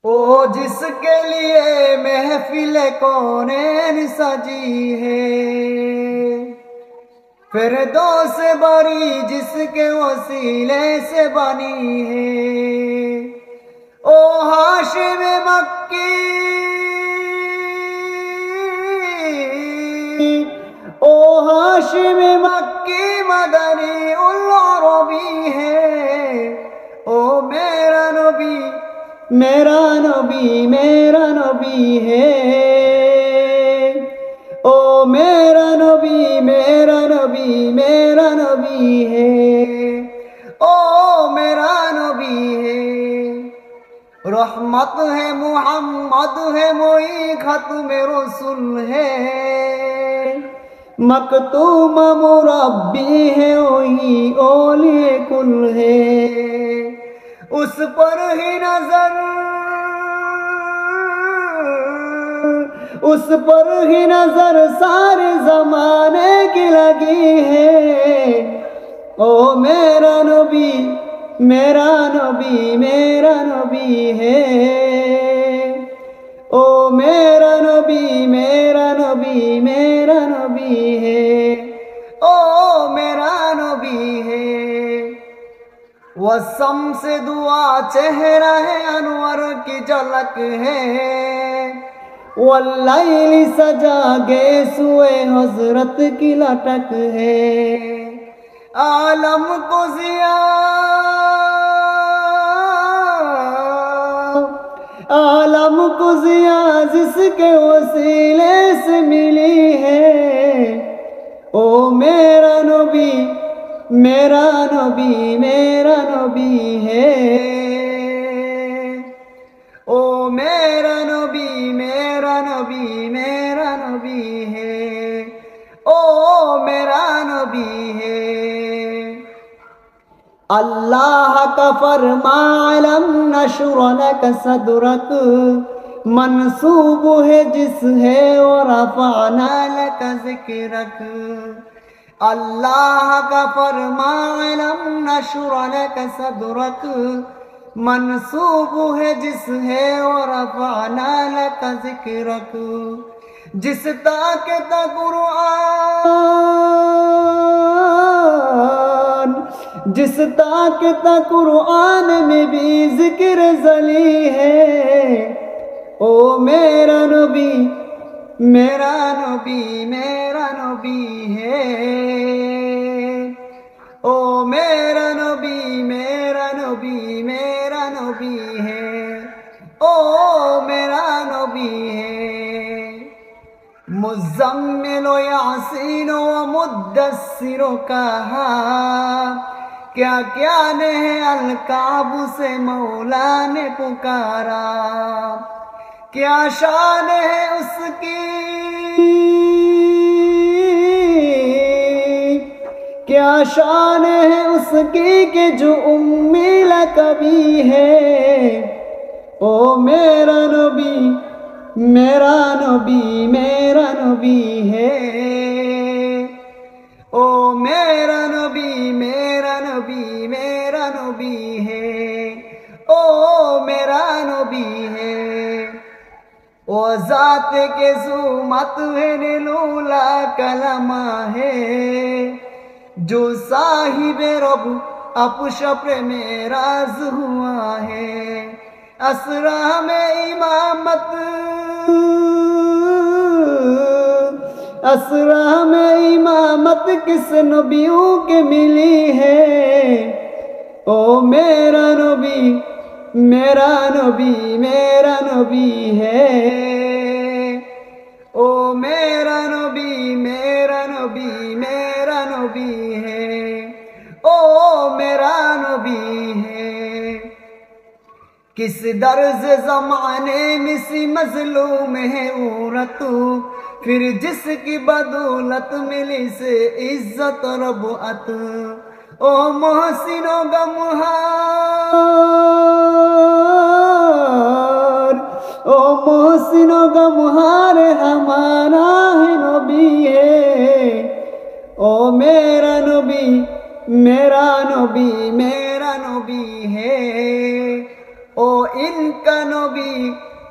او جس کے لیے محفل کونین سجی ہے، فردوس بری جس کے وسیلے سے بنی ہے، او ہاشم مکی، او ہاشم مکی مدنی العربی ہے، او میرا نبی میرا نبی میرا نبی ہے، او میرا نبی میرا نبی میرا نبی ہے، او میرا نبی ہے، رحمت ہے محمد ہے موئی ختم رسول ہے، مکتوم مربی ہے وہی اولیاء کل ہے، اس پر ہی نظر اس پر ہی نظر سارے زمانے کی لگی ہے، او میرا نبی میرا نبی میرا نبی ہے، او میرا نبی میرا نبی میرا نبی ہے، او میرا نبی ہے، وسم سے دعا چہرہ انور کی جھلک ہے، واللیل سجا گے سوئے حضرت کی لٹک ہے، عالم کو ضیا عالم کو ضیا جس کے وسیلے سے ملی ہے، او میرا نبی میرا نبی میرا نبی ہے، او میرا نبی میرا نبی میرا نبی ہے، او میرا نبی ہے، اللہ کا فرمان لم نشر لک صدرک منصوب ہے جس ہے ورفعنا لک ذکرک، اللہ کا فرمان لم نشر لک صدرک منصوب ہے جس ہے ورفعنا لک ذکرک، جس طاقت قرآن میں بھی ذکر ذلی ہے، او میرا نبی میرا نبی میرا نبی ہے، او میرا نبی میرا نبی میرا نبی ہے، او میرا نبی ہے، مزمل و یاسین و مدثر کہا، کیا کیا نے القاب سے مولا نے پکارا، کیا شان ہے اس کی کیا شان ہے اس کی کہ جو امی لقبی ہے، او میرا نبی میرا نبی میرا نبی ہے، او میرا نبی میرا نبی میرا نبی ہے، او میرا نبی ہے، او ذات کے ذومت ہے لولا کلمہ ہے، جو صاحب رب اپشپ معراج ہوا ہے، اسرا میں امامت اسرا میں امامت کس نبیوں کے ملی ہے، او میرا نبی میرا نبی میرا نبی ہے، او میرا نبی میرا نبی میرا نبی ہے، او میرا نبی ہے، کس درز زمانے میں سی مظلوم ہے عورت، پھر جس کی بدولت ملی سے عزت ربعت، او محسن و غمہار او محسن و غمہار ہمارا ہے نبی ہے، او میرا نبی میرا نبی میرا نبی ہے، او ان